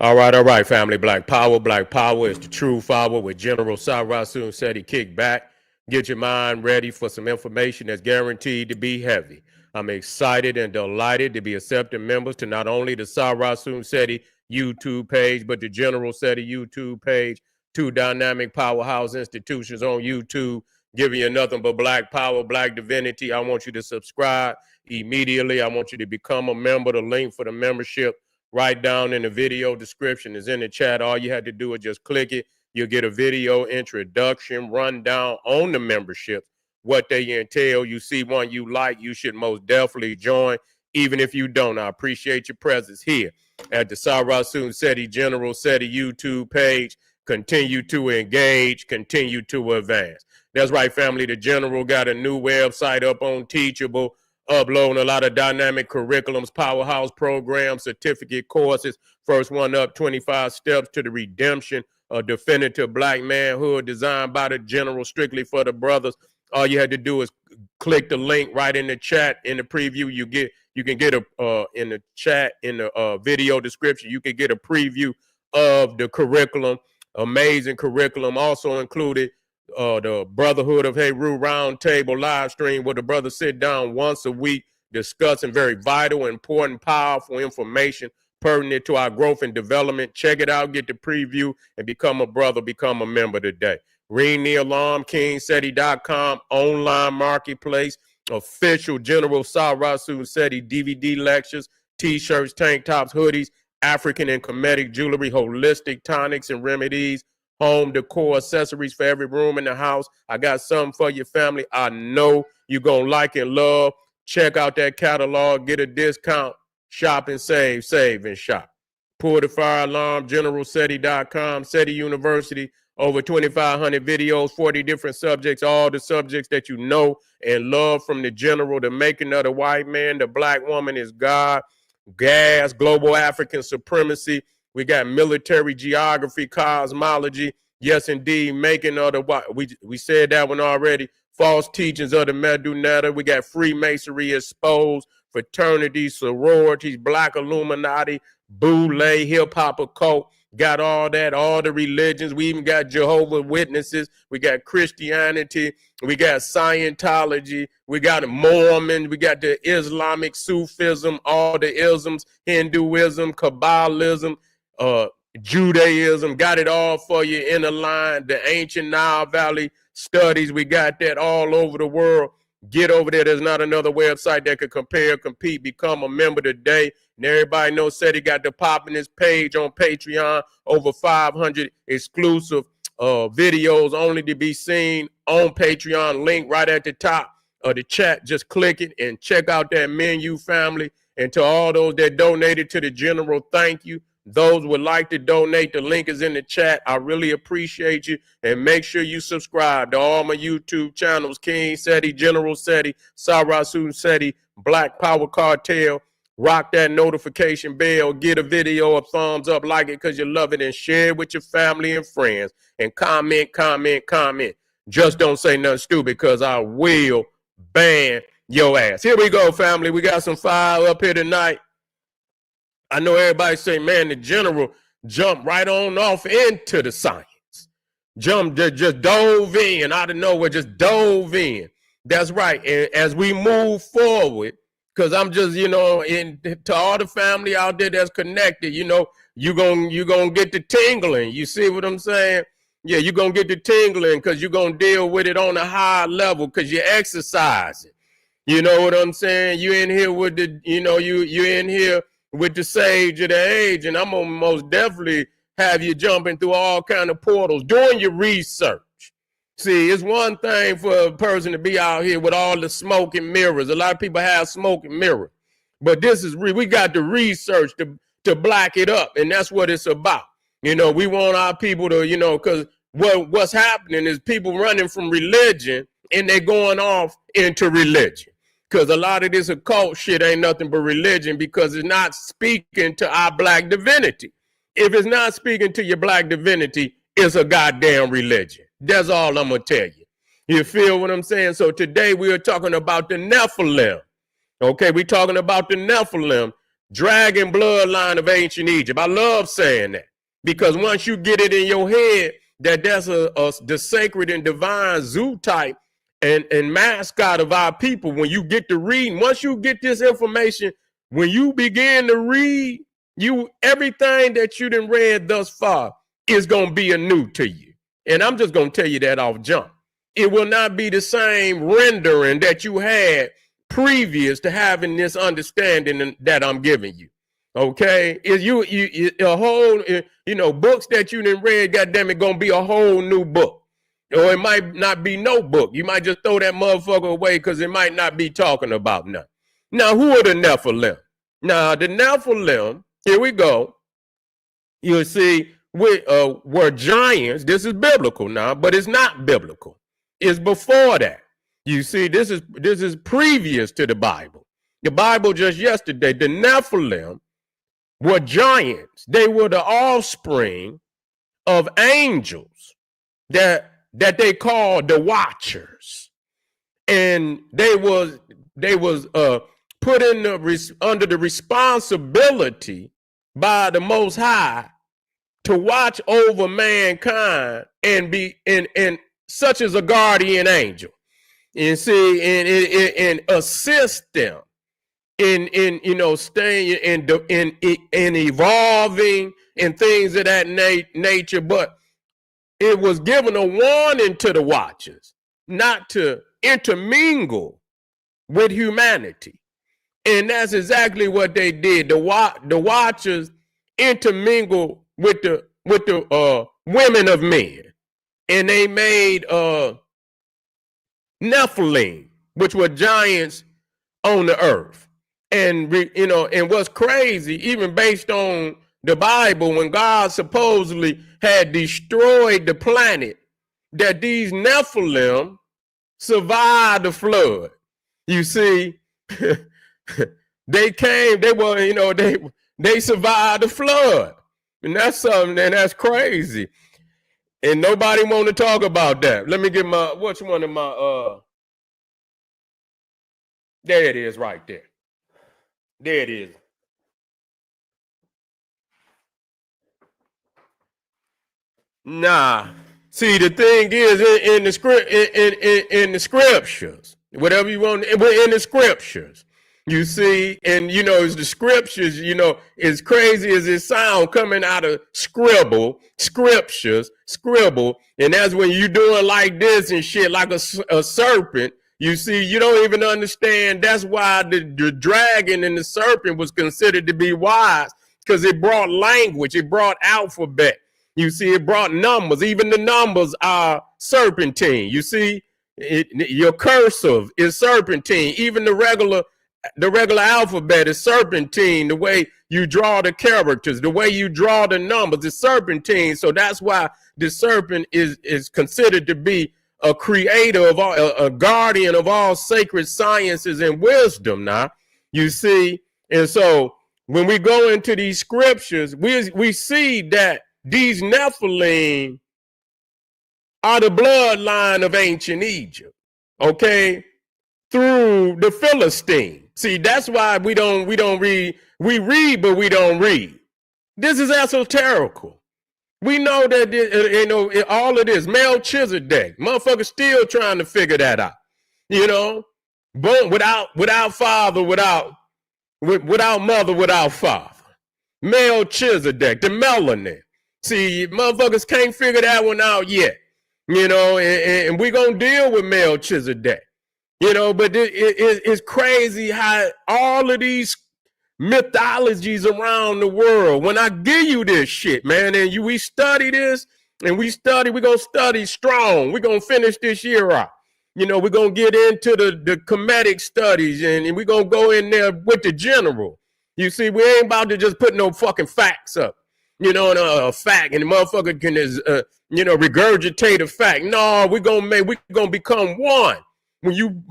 All right, family. Black Power is the true power with General Sarasun said he kicked back. Get your mind ready for some information that's guaranteed to be heavy. I'm excited and delighted to be accepting members to not only the Sarasun Seti YouTube page, but the General Seti YouTube page, two dynamic powerhouse institutions on YouTube, giving you nothing but black power, black divinity. I want you to subscribe immediately. I want you to become a member. The link for the membership right down in the video description is in the chat. All you had to do is just click it. You'll get a video introduction, rundown on the memberships, what they entail. You see one you like, you should most definitely join. Even if you don't, I appreciate your presence here at the Sarasun Seti General Seti YouTube page. Continue to engage, continue to advance. That's right, family. The General got a new website up on Teachable, uploading a lot of dynamic curriculums, powerhouse programs, certificate courses. First one up, 25 Steps to the Redemption of Definitive Black Manhood, designed by the General, strictly for the brothers. All you had to do is click the link right in the chat. In the preview, you can get a in the chat, in the video description, you can get a preview of the curriculum. Amazing curriculum. Also included the Brotherhood of Heru Roundtable live stream, where the brothers sit down once a week discussing very vital, important, powerful information pertinent to our growth and development. Check it out, get the preview, and become a brother, become a member today. Ring the alarm, kingseti.com, online marketplace, official General Sarasun Seti DVD lectures, t-shirts, tank tops, hoodies, African and Kemetic jewelry, holistic tonics and remedies, home decor accessories for every room in the house. I got something for your family I know you're going to like and love. Check out that catalog, get a discount, shop and save and shop. Pull the fire alarm, generalseti.com, Seti University, over 2,500 videos, 40 different subjects, all the subjects that you know and love from the General. The making of the white man, the black woman is God, gas, global African supremacy. We got military geography, cosmology. Yes, indeed, making of the, we said that one already. False teachings of the Medunetta. We got Freemasonry exposed, fraternities, sororities, Black Illuminati, Boodline, hip-hop occult. Got all that, all the religions. We even got Jehovah's Witnesses. We got Christianity. We got Scientology. We got Mormon. We got the Islamic Sufism, all the isms, Hinduism, Kabbalism, Judaism. Got it all for you in a line. The ancient Nile Valley studies. We got that all over the world. Get over there. There's not another website that could compare, compete, become a member today. And everybody knows Seti got the pop in his page on Patreon. Over 500 exclusive videos only to be seen on Patreon. Link right at the top of the chat. Just click it and check out that menu, family. And to all those that donated to the General, thank you. Those would like to donate, the link is in the chat. I really appreciate you. And make sure you subscribe to all my YouTube channels, King Seti, General Seti, Sarasun Seti, Black Power Cartel. Rock that notification bell. Get a video, a thumbs up, like it because you love it, and share it with your family and friends. And comment. Just don't say nothing stupid, because I will ban your ass. Here we go, family. We got some fire up here tonight. I know everybody say, man, the General jumped right on off into the science. Just dove in out of nowhere, just dove in. That's right. And as we move forward, because I'm just, to all the family out there that's connected, you're gonna get the tingling. You see what I'm saying? Yeah, you're going to get the tingling because you're going to deal with it on a high level because you're exercising. You know what I'm saying? You're in here with the, you're in here with the sage of the age, and I'm going to most definitely have you jumping through all kind of portals, doing your research. See, it's one thing for a person to be out here with all the smoke and mirrors. A lot of people have smoke and mirror, but this is we got the research to black it up, and that's what it's about. We want our people to, because what's happening is people running from religion and they're going off into religion. Because a lot of this occult shit ain't nothing but religion, because it's not speaking to our black divinity. If it's not speaking to your black divinity, it's a goddamn religion. That's all I'm going to tell you. You feel what I'm saying? So today we are talking about the Nephilim. Okay, we're talking about the Nephilim. dragon bloodline of ancient Egypt. I love saying that because once you get it in your head that that's the sacred and divine zoo type and mascot of our people, when you get to reading, once you get this information, when you begin to read, everything that you done read thus far is going to be anew to you. And I'm just going to tell you that off jump. It will not be the same rendering that you had previous to having this understanding that I'm giving you. Okay, is you a whole, books that you done read, goddamn it, gonna be a whole new book, or it might not be no book. You might just throw that motherfucker away because it might not be talking about nothing. Now, who are the Nephilim? Now, the Nephilim, here we go. You'll see were giants. This is biblical now, but it's not biblical. It's before that. You see, this is previous to the Bible. The Bible just yesterday, the Nephilim were giants. They were the offspring of angels that they called the Watchers, and they was put under the responsibility by the Most High to watch over mankind and be and such as a guardian angel, and see and assist them in staying in evolving and things of that nature. But it was given a warning to the Watchers not to intermingle with humanity, and that's exactly what they did. The Watchers intermingled with the women of men, and they made Nephilim, which were giants on the earth. And, and what's crazy, even based on the Bible, when God supposedly had destroyed the planet, that these Nephilim survived the flood. You see, they survived the flood. And that's something, and that's crazy. And nobody want to talk about that. Let me get there it is right there. There it is. Nah. See, the thing is in the scriptures, whatever you want, in the scriptures, you see, and it's the scriptures, as crazy as it sounds, coming out of scribble, and that's when you doing like this and shit, like a serpent. You see, you don't even understand. That's why the dragon and the serpent was considered to be wise, because it brought language, it brought alphabet. You see, it brought numbers. Even the numbers are serpentine. You see, your cursive is serpentine. Even the regular alphabet is serpentine. The way you draw the characters, the way you draw the numbers is serpentine. So that's why the serpent is considered to be a creator of all, a guardian of all sacred sciences and wisdom. Now, you see, and so when we go into these scriptures, we see that these Nephilim are the bloodline of ancient Egypt, okay, through the Philistines. See, that's why we don't read. We read, but we don't read. This is esoterical. We know that all of this Melchizedek, motherfuckers still trying to figure that out. Boom, without father, without mother, without father. Melchizedek, the melanin. See, motherfuckers can't figure that one out yet. And we're gonna deal with Melchizedek. But it's crazy how all of these mythologies around the world, when I give you this shit, man, and we study this, and we're gonna study strong. We're gonna finish this year out. We're gonna get into the comedic studies, and we're gonna go in there with the general. You see, we ain't about to just put no fucking facts up, and a fact, and the motherfucker can regurgitate a fact. No, we're gonna become one. When you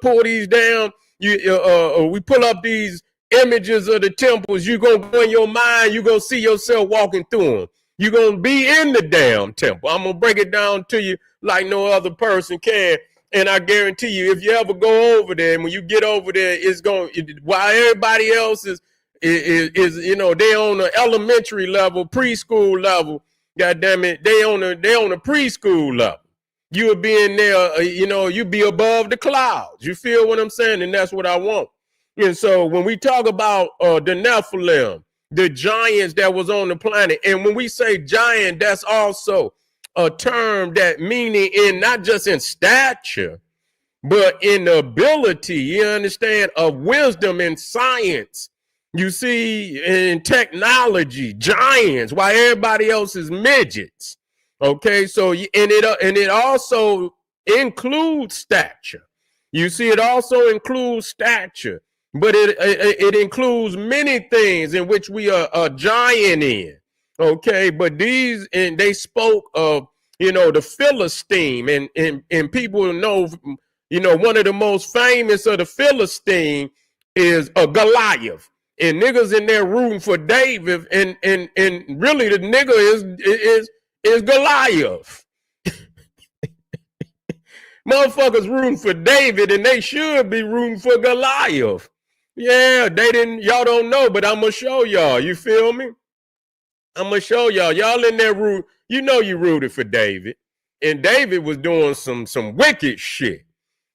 pull these down, we pull up these images of the temples, you're going to go in your mind, you're going to see yourself walking through them. You're going to be in the damn temple. I'm going to break it down to you like no other person can. And I guarantee you, if you ever go over there, and when you get over there, while everybody else is is you know, they on the elementary level, preschool level. God damn it, they on the preschool level. You would be in there, you know, you be above the clouds. You feel what I'm saying? And that's what I want. And so when we talk about the Nephilim, the giants that was on the planet, and when we say giant, that's also a term that meaning in not just in stature, but in ability, you understand, of wisdom and science. You see, in technology, giants, while everybody else is midgets. Okay, so and it also includes stature. You see, it also includes stature, but it includes many things in which we are a giant in. Okay, but these, and they spoke of, you know, the Philistine, and people know, you know, one of the most famous of the Philistine is a Goliath. And niggas in there rooting for David, and really the nigga is Goliath. Motherfuckers rooting for David, and they should be rooting for Goliath. Yeah, y'all don't know, but I'm gonna show y'all. You feel me? I'm gonna show y'all. Y'all in there root, you know, you rooted for David, and David was doing some wicked shit.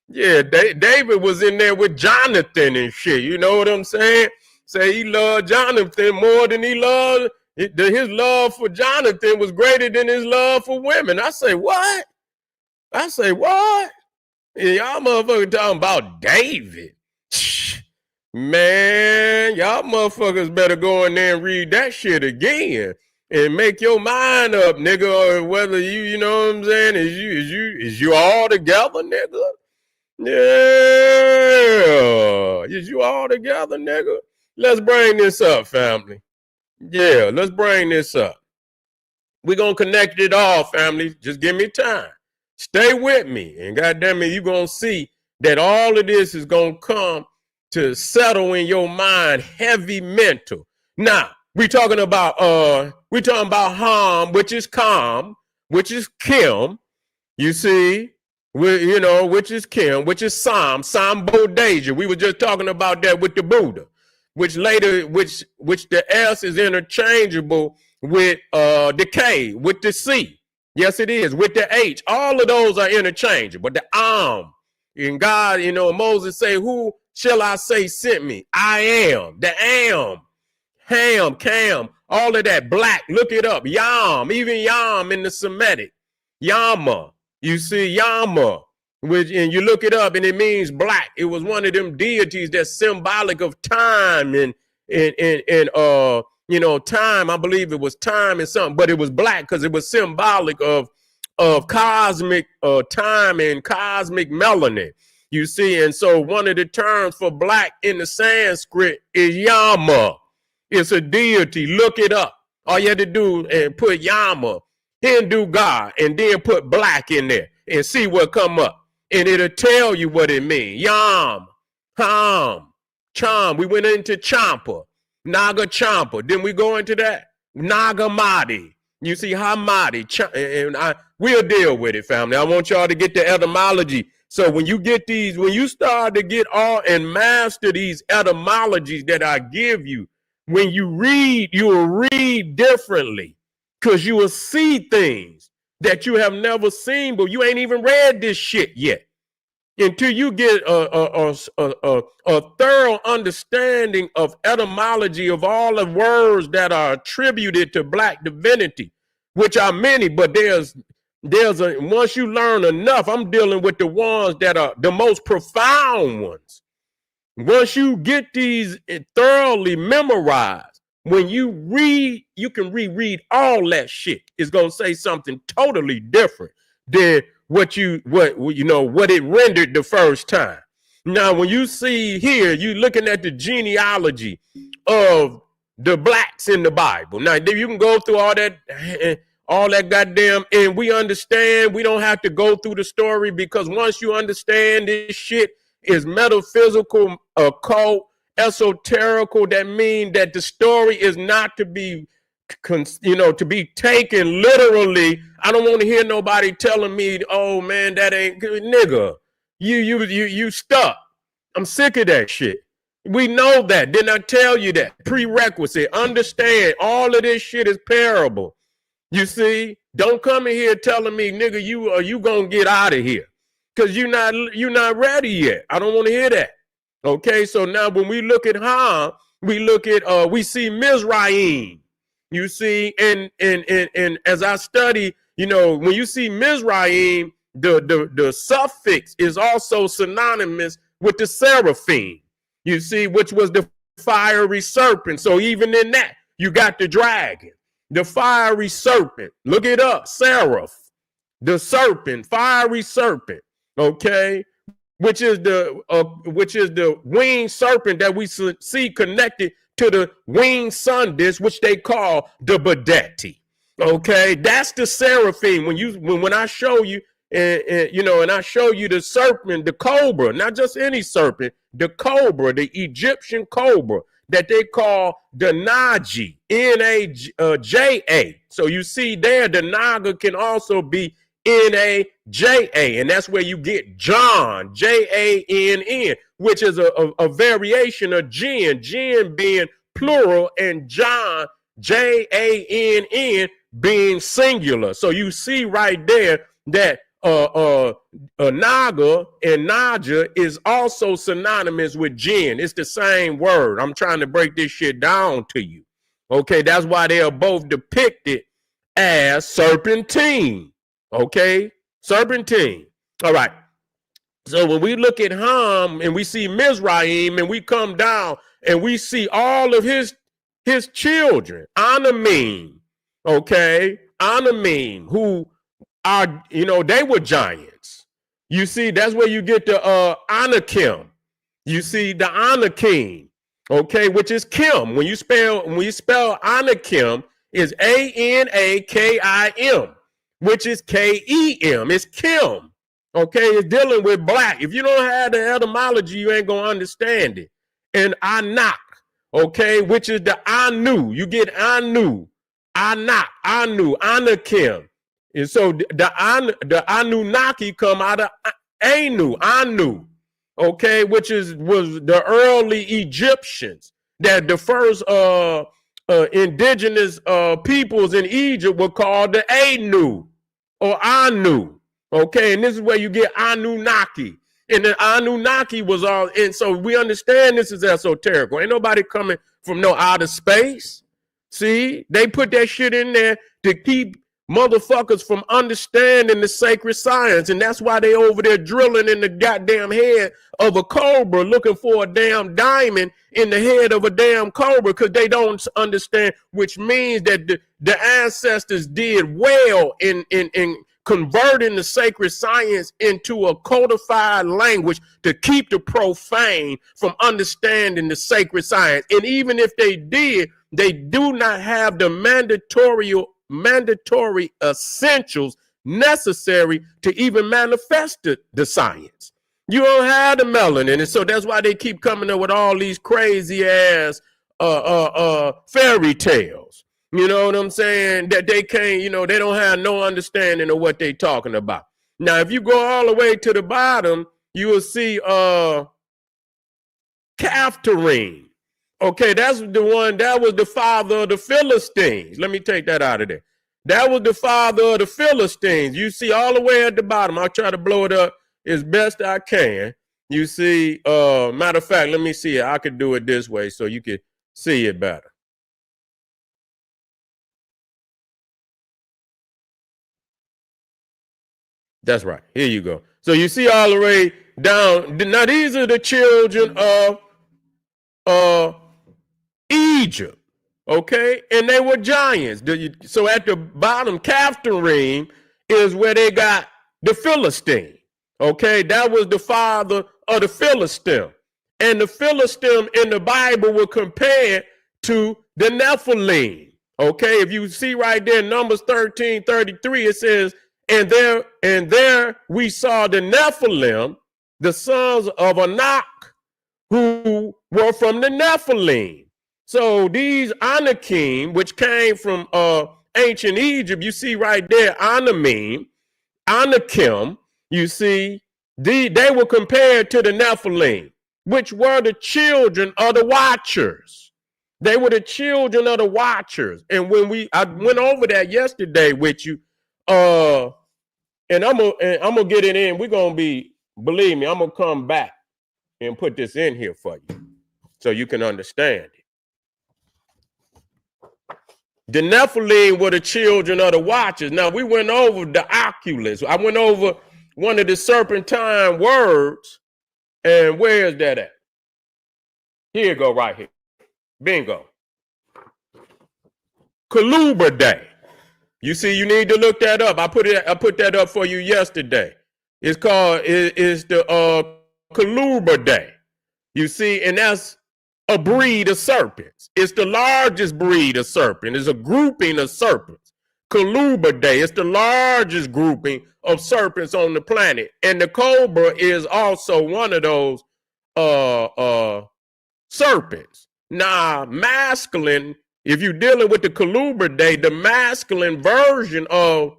Yeah, David was in there with Jonathan and shit. You know what I'm saying? Say he loved Jonathan more than he loved, his love for Jonathan was greater than his love for women. I say, what? I say, what? And y'all motherfuckers talking about David. Man, y'all motherfuckers better go in there and read that shit again and make your mind up, nigga, or whether you know what I'm saying, is you all together, nigga? Yeah. Is you all together, nigga? Let's bring this up, family. Yeah, let's bring this up. We're going to connect it all, family. Just give me time. Stay with me. And goddamn it, you're going to see that all of this is going to come to settle in your mind, heavy mental. Now, we're talking about Ham, which is calm, which is Kim. You see? You know, which is Kim, which is Sam Bodeja. We were just talking about that with the Buddha, which later, which the S is interchangeable with the K, with the C. Yes, it is, with the H. All of those are interchangeable. The in God, you know, Moses say, who shall I say sent me? I am, the am, Ham, Cam, all of that, black, look it up, Yam, even Yam in the Semitic, Yama. You see Yama, which, and you look it up and it means black. It was one of them deities that's symbolic of time and you know, time. I believe it was time and something, but it was black because it was symbolic of cosmic time and cosmic melanin. You see, and so one of the terms for black in the Sanskrit is Yama. It's a deity. Look it up. All you had to do and put Yama, Hindu god, and then put black in there and see what come up. And it'll tell you what it means. Yam, Ham, Cham. We went into Champa, Naga Champa. Then we go into that. Nagamadi. You see, Hamadi. And we'll deal with it, family. I want y'all to get the etymology. So when you get these, when you start to get all and master these etymologies that I give you, when you read, you will read differently. Because you will see things that you have never seen, but you ain't even read this shit yet. Until you get a thorough understanding of etymology of all the words that are attributed to black divinity, which are many, but there's once you learn enough, I'm dealing with the ones that are the most profound ones. Once you get these thoroughly memorized, when you read, you can reread all that shit. It's gonna say something totally different than what it rendered the first time. Now, when you see here, you looking at the genealogy of the blacks in the Bible. Now, you can go through all that goddamn, and we understand. We don't have to go through the story because once you understand this shit is metaphysical, occult, esoterical, that mean that the story is not to be, to be taken literally. I don't want to hear nobody telling me, oh man, that ain't good, nigga. You stuck. I'm sick of that shit. We know that. Didn't I tell you that? Prerequisite. Understand all of this shit is parable. You see, don't come in here telling me, nigga, you gonna get out of here. Cause you're not ready yet. I don't want to hear that. Okay, so now when we look at Ham, we see Mizraim. You see, and as I study, when you see Mizraim, the suffix is also synonymous with the seraphim. You see, which was the fiery serpent. So even in that, you got the dragon, the fiery serpent. Look it up, seraph, the serpent, fiery serpent. Okay, which is the winged serpent that we see connected to the winged sun disk, which they call the Badeti. Okay, that's the seraphim. When I show you, and I show you the serpent, the cobra, not just any serpent, the cobra, the Egyptian cobra that they call the Naji, N-A-J-A. So you see there, the Naga can also be N-A-J-A, and that's where you get John, J-A-N-N, which is a variation of jinn being plural, and John, J-A-N-N, being singular. So you see right there that Naga and Naja is also synonymous with jinn. It's the same word. I'm trying to break this shit down to you. Okay, that's why they are both depicted as serpentine. Okay, serpentine. All right. So when we look at Ham and we see Mizraim and we come down and we see all of his children, Anamim, okay, Anamim, who are, they were giants. You see, that's where you get the Anakim. You see the Anakim, okay, which is Kim. When you spell Anakim, is A-N-A-K-I-M. Which is K-E-M. It's Kim. Okay, it's dealing with black. If you don't have the etymology, you ain't gonna understand it. And Anak, okay, which is the Anu. You get Anu, Anak, Anu, Anakim. And so the Anunnaki come out of Anu, okay, which was the early Egyptians, that the first indigenous peoples in Egypt were called the Anu or Anu. Okay, and this is where you get Anunnaki. And the Anunnaki was all, and so we understand this is esoteric. Ain't nobody coming from no outer space. See, they put that shit in there to keep motherfuckers from understanding the sacred science, and that's why they over there drilling in the goddamn head of a cobra looking for a damn diamond in the head of a damn cobra, because they don't understand, which means that the ancestors did well in converting the sacred science into a codified language to keep the profane from understanding the sacred science. And even if they did, they do not have the mandatory essentials necessary to even manifest the science. You don't have the melanin, and so that's why they keep coming up with all these crazy ass fairy tales. You know what I'm saying? That they can't, they don't have no understanding of what they talking about. Now, if you go all the way to the bottom, you will see Captarine. Okay, that's the one, that was the father of the Philistines. Let me take that out of there. That was the father of the Philistines. You see all the way at the bottom. I'll try to blow it up as best I can. You see, matter of fact, let me see it. I could do it this way so you can see it better. That's right. Here you go. So you see all the way down. Now, these are the children of Egypt, okay? And they were giants. So at the bottom, Captarine is where they got the Philistine, okay? That was the father of the Philistine. And the Philistine in the Bible were compared to the Nephilim, okay? If you see right there, Numbers 13:33, it says, and there we saw the Nephilim, the sons of Anak, who were from the Nephilim. So these Anakim, which came from ancient Egypt, you see right there, Anamim, Anakim, you see, they were compared to the Nephilim. which were the children of the watchers. They were the children of the watchers. And when I went over that yesterday with you, and I'm gonna get it in. We're gonna be, believe me, I'm gonna come back and put this in here for you so you can understand it. The Nephilim were the children of the watchers. Now we went over the oculus. I went over one of the serpentine words, and where is that at? Here you go, right here. Bingo. Kaluba Day. You see, you need to look that up. I put that up for you yesterday. It's called, it's the Kaluba Day. You see, and that's a breed of serpents. It's the largest breed of serpent. It's a grouping of serpents. Kaluba Day. It's the largest grouping of serpents on the planet. And the cobra is also one of those serpents. Now, masculine, if you're dealing with the Kaluba Day, the masculine version of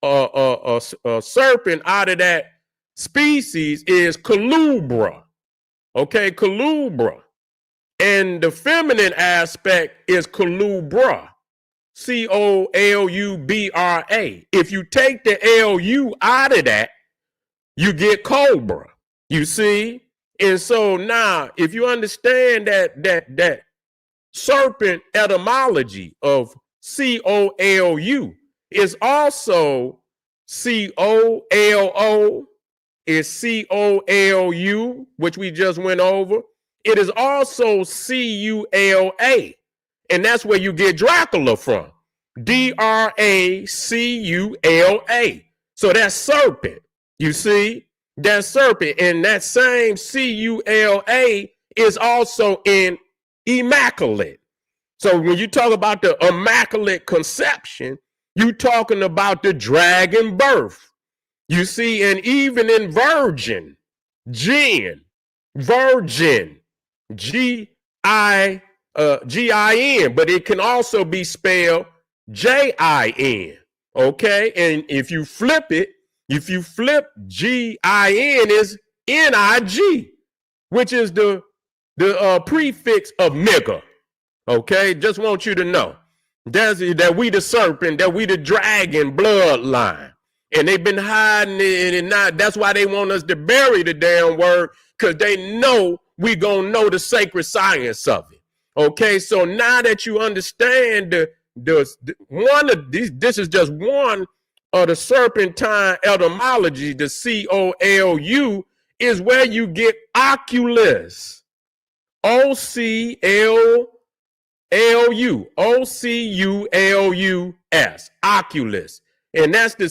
a serpent out of that species is Kalubra. Okay, Kalubra. And the feminine aspect is Kalubra. Colubra. If you take the LU out of that, you get cobra. You see? And so now, if you understand that serpent etymology of COLU is also COLO, is COLU, which we just went over. It is also CULA, and that's where you get Dracula from. DRACULA. So that's serpent. You see? That's serpent. And that same CULA is also in immaculate. So when you talk about the immaculate conception, you're talking about the dragon birth. You see, and even in virgin, virgin, G-I-N, but it can also be spelled J-I-N, okay? And if you flip G-I-N is N-I-G, which is the prefix of nigger, okay? Just want you to know that we the serpent, that we the dragon bloodline. And they've been hiding it, and not, that's why they want us to bury the damn word, because they know we gonna know the sacred science of it. Okay, so now that you understand one of these, this is just one of the serpentine etymology. The COLU is where you get oculus, OCULUS, oculus. And that's the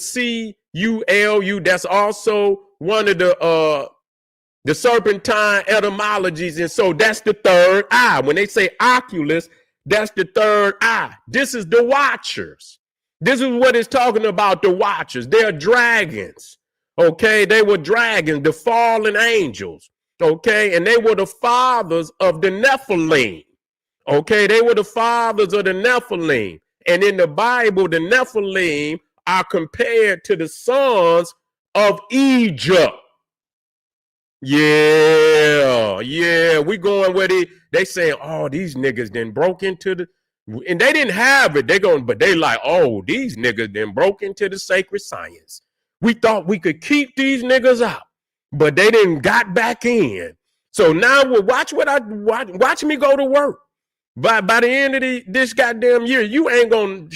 CULU. That's also one of the serpentine etymologies. And so that's the third eye. When they say oculus, that's the third eye. This is the watchers. This is what it's talking about, the watchers. They're dragons. Okay, they were dragons, the fallen angels. Okay, and they were the fathers of the Nephilim. Okay, they were the fathers of the Nephilim. And in the Bible, the Nephilim are compared to the sons of Egypt. Yeah, we going where they saying, oh, these niggas then broke into the, and they didn't have it. But they like, oh, these niggas then broke into the sacred science. We thought we could keep these niggas out, but they didn't got back in. So now we'll watch me go to work. By the end of this goddamn year, you ain't gonna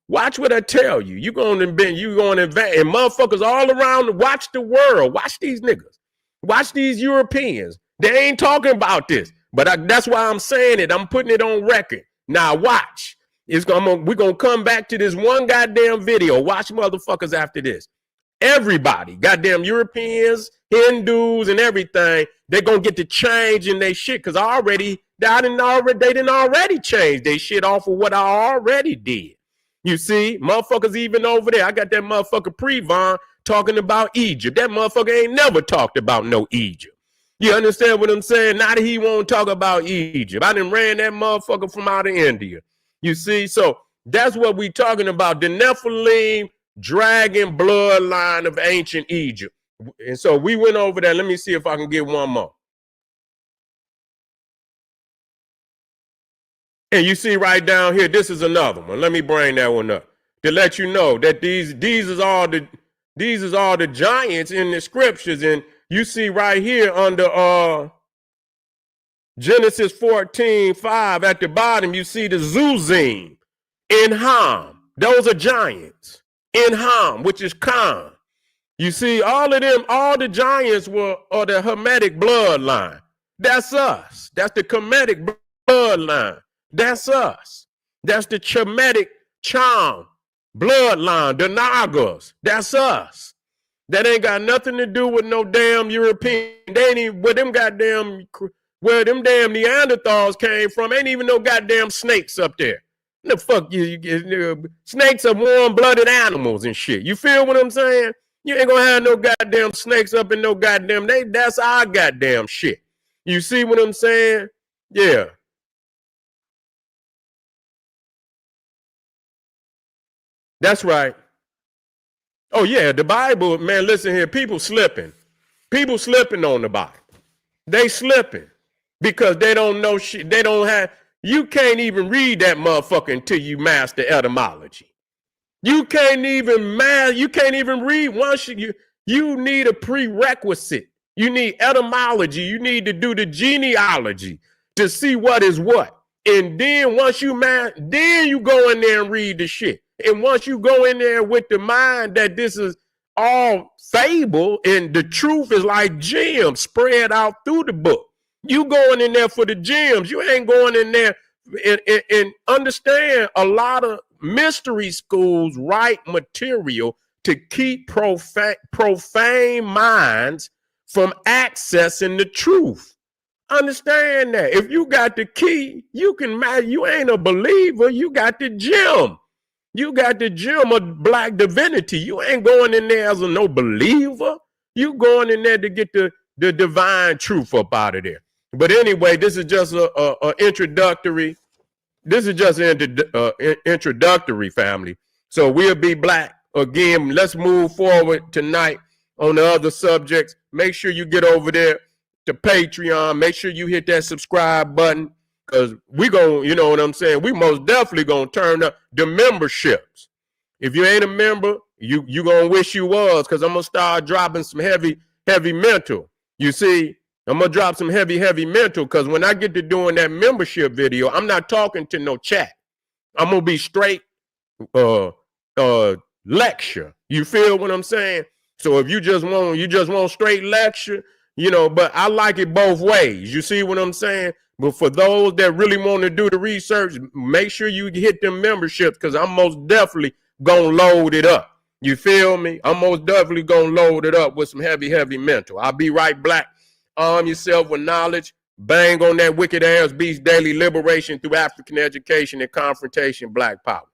watch what I tell you. You gonna invent, and motherfuckers all around. Watch the world. Watch these niggas. Watch these Europeans. They ain't talking about this, but that's why I'm saying it. I'm putting it on record. Now watch. We're gonna come back to this one goddamn video. Watch motherfuckers after this. Everybody, goddamn Europeans, Hindus, and everything, they're gonna get to change in their shit because they didn't already change their shit off of what I already did. You see, motherfuckers even over there. I got that motherfucker Prevon talking about Egypt. That motherfucker ain't never talked about no Egypt. You understand what I'm saying? Now that he won't talk about Egypt. I done ran that motherfucker from out of India. You see, so that's what we talking about. The Nephilim dragon bloodline of ancient Egypt. And so we went over there. Let me see if I can get one more. And you see right down here, this is another one. Let me bring that one up to let you know that these is all the giants in the scriptures. And you see right here under Genesis 14:5 at the bottom, you see the Zuzim in Ham. Those are giants in Ham, which is Khan. You see, all of them, all the giants are the Hermetic bloodline. That's us. That's the Kemetic bloodline. That's us. That's the Chemitic Cham bloodline, the Nagas. That's us. That ain't got nothing to do with no damn European. They ain't even where them goddamn Neanderthals came from. Ain't even no goddamn snakes up there. The fuck you snakes are warm-blooded animals and shit. You feel what I'm saying? You ain't gonna have no goddamn snakes up in no goddamn. That's our goddamn shit. You see what I'm saying? Yeah. That's right. Oh, yeah, the Bible, man, listen here. People slipping. People slipping on the Bible. They slipping because they don't know shit. They don't have, you can't even read that motherfucker until you master etymology. You can't even read once you need a prerequisite. You need etymology. You need to do the genealogy to see what is what. And then once you then you go in there and read the shit. And once you go in there with the mind that this is all fable and the truth is like gems spread out through the book, you going in there for the gems. You ain't going in there and understand a lot of mystery schools write material to keep profane minds from accessing the truth. Understand that. If you got the key, you ain't a believer, you got the gem. You got the gem of black divinity. You ain't going in there as a no believer. You going in there to get the divine truth up out of there. But anyway, this is just a introductory. This is just introductory, family. So we'll be black again. Let's move forward tonight on the other subjects. Make sure you get over there to Patreon. Make sure you hit that subscribe button. Because we going, you know what I'm saying? We most definitely going to turn up the memberships. If you ain't a member, you going to wish you was, because I'm going to start dropping some heavy mental. You see, I'm going to drop some heavy mental, because when I get to doing that membership video, I'm not talking to no chat. I'm going to be straight lecture. You feel what I'm saying? So if you just want straight lecture, you know, but I like it both ways. You see what I'm saying? But for those that really want to do the research, make sure you hit them memberships, because I'm most definitely going to load it up. You feel me? I'm most definitely going to load it up with some heavy mental. I'll be right black. Arm yourself with knowledge. Bang on that wicked ass beast daily liberation through African education and confrontation, black power.